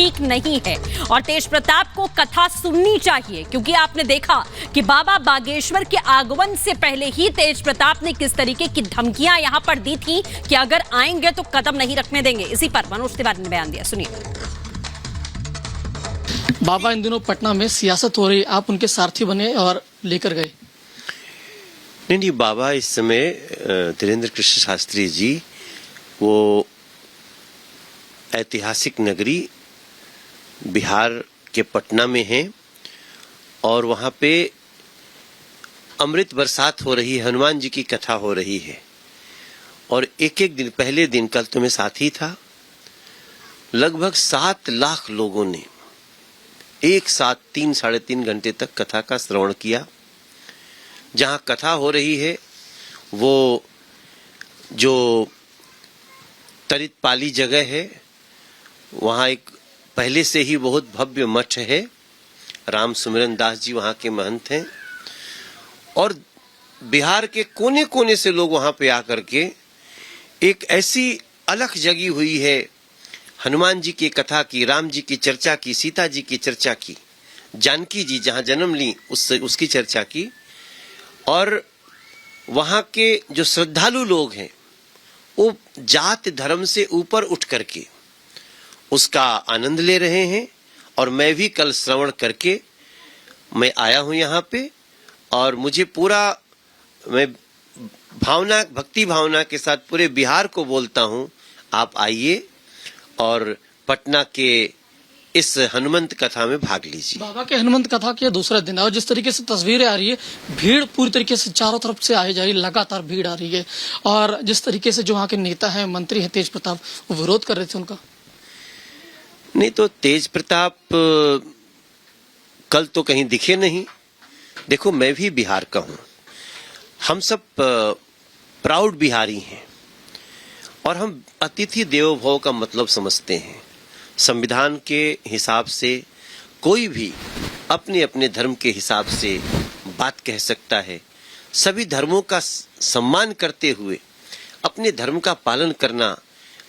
ठीक नहीं है और तेज प्रताप को कथा सुननी चाहिए, क्योंकि आपने देखा कि बाबा बागेश्वर के आगमन से पहले ही तेज प्रताप ने किस तरीके की धमकियां यहां पर दी थी कि अगर आएंगे तो कदम नहीं रखने देंगे। इसी पर मनोज तिवारी ने बयान दिया, सुनिए। बाबा इन दिनों पटना में सियासत हो रही, आप उनके सारथी बने और लेकर गए। नहीं, बाबा इस समय धीरेन्द्र कृष्ण शास्त्री जी वो ऐतिहासिक नगरी बिहार के पटना में हैं और वहां पे अमृत बरसात हो रही है, हनुमान जी की कथा हो रही है। और एक एक दिन, पहले दिन कल तो मैं साथ ही था, लगभग 7 लाख लोगों ने एक साथ 3-3.5 घंटे तक कथा का श्रवण किया। जहां कथा हो रही है वो जो तरितपाली जगह है, वहां एक पहले से ही बहुत भव्य मठ है, राम सुमिरन दास जी वहां के महंत हैं और बिहार के कोने कोने से लोग वहां पे आकर के एक ऐसी अलख जगी हुई है हनुमान जी की कथा की, राम जी की चर्चा की, सीता जी की चर्चा की, जानकी जी जहां जन्म ली उसकी चर्चा की। और वहां के जो श्रद्धालु लोग हैं वो जात धर्म से ऊपर उठ करके उसका आनंद ले रहे हैं। और मैं भी कल श्रवण करके मैं आया हूं यहाँ पे और मुझे पूरा, मैं भक्ति भावना के साथ पूरे बिहार को बोलता हूं, आप आइए और पटना के इस हनुमंत कथा में भाग लीजिए। बाबा के हनुमंत कथा के दूसरा दिन है और जिस तरीके से तस्वीरें आ रही है, भीड़ पूरी तरीके से चारों तरफ से आई जा रही है, लगातार भीड़ आ रही है। और जिस तरीके से जो वहाँ के नेता हैं, मंत्री हैं तेज प्रताप, वो विरोध कर रहे थे उनका। नहीं तो तेज प्रताप कल तो कहीं दिखे नहीं। देखो, मैं भी बिहार का हूं, हम सब प्राउड बिहारी हैं और हम अतिथि देवो भव का मतलब समझते हैं। संविधान के हिसाब से कोई भी अपने अपने धर्म के हिसाब से बात कह सकता है। सभी धर्मों का सम्मान करते हुए अपने धर्म का पालन करना,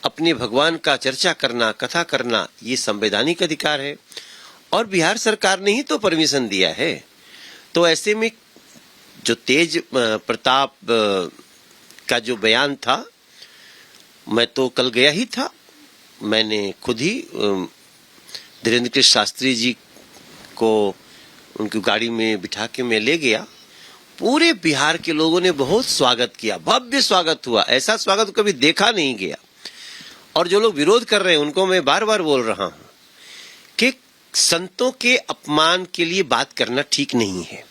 अपने भगवान का चर्चा करना, कथा करना, ये संवैधानिक अधिकार है और बिहार सरकार ने ही तो परमिशन दिया है। तो ऐसे में जो तेज प्रताप का जो बयान था, मैं तो कल गया ही था, मैंने खुद ही धीरेन्द्र कृष्ण शास्त्री जी को उनकी गाड़ी में बिठा के मैं ले गया। पूरे बिहार के लोगों ने बहुत स्वागत किया, भव्य स्वागत हुआ, ऐसा स्वागत कभी देखा नहीं गया। और जो लोग विरोध कर रहे हैं उनको मैं बार बार बोल रहा हूं कि संतों के अपमान के लिए बात करना ठीक नहीं है।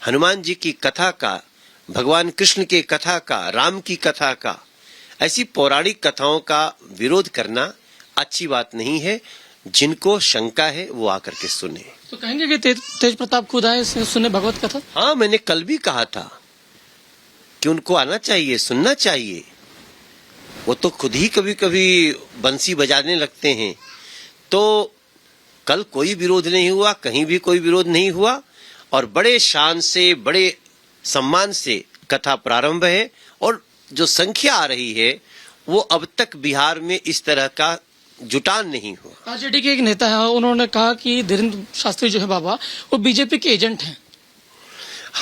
हनुमान जी की कथा का, भगवान कृष्ण के कथा का, राम की कथा का, ऐसी पौराणिक कथाओं का विरोध करना अच्छी बात नहीं है। जिनको शंका है वो आकर के सुने। तो कहेंगे कि तेज प्रताप खुद आए सुने भगवत कथा? हाँ, मैंने कल भी कहा था कि उनको आना चाहिए, सुनना चाहिए। वो तो खुद ही कभी कभी बंसी बजाने लगते हैं। तो कल कोई विरोध नहीं हुआ, कहीं भी कोई विरोध नहीं हुआ और बड़े शान से, बड़े सम्मान से कथा प्रारंभ है। और जो संख्या आ रही है वो अब तक बिहार में इस तरह का जुटान नहीं हुआ। आरजेडी के एक नेता है, उन्होंने कहा कि धीरेन्द्र शास्त्री जो है बाबा, वो बीजेपी के एजेंट हैं।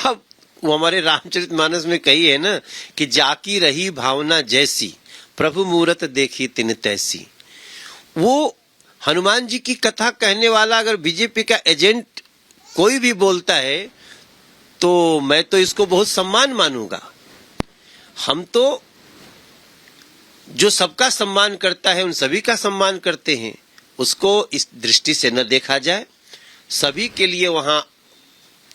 अब वो हमारे रामचरितमानस में कही है ना कि जाकी रही भावना जैसी, प्रभु मूरत देखी तिन तैसी। वो हनुमान जी की कथा कहने वाला अगर बीजेपी का एजेंट कोई भी बोलता है तो मैं तो इसको बहुत सम्मान मानूंगा। हम तो जो सबका सम्मान करता है उन सभी का सम्मान करते हैं, उसको इस दृष्टि से न देखा जाए। सभी के लिए वहां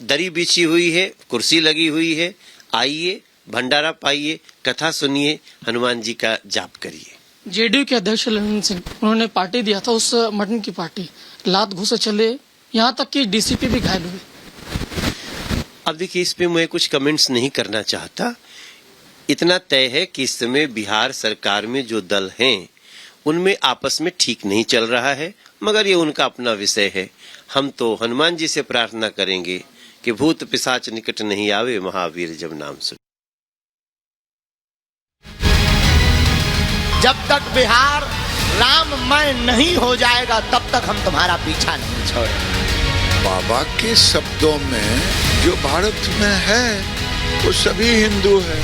दरी बिछी हुई है, कुर्सी लगी हुई है, आइए, भंडारा पाइए, कथा सुनिए, हनुमान जी का जाप करिए। जेडीयू के अध्यक्ष ललन सिंह, उन्होंने पार्टी दिया था, उस मटन की पार्टी, लात घुसे चले, यहाँ तक कि डीसीपी भी घायल हुए। अब देखिए, इस पे मैं कुछ कमेंट्स नहीं करना चाहता। इतना तय है कि इस समय बिहार सरकार में जो दल हैं उनमें आपस में ठीक नहीं चल रहा है, मगर ये उनका अपना विषय है। हम तो हनुमान जी से प्रार्थना करेंगे कि भूत पिशाच निकट नहीं आवे, महावीर जब नाम सुने। जब तक बिहार राममय नहीं हो जाएगा तब तक हम तुम्हारा पीछा नहीं छोड़ेंगे। बाबा के शब्दों में जो भारत में है वो सभी हिंदू है।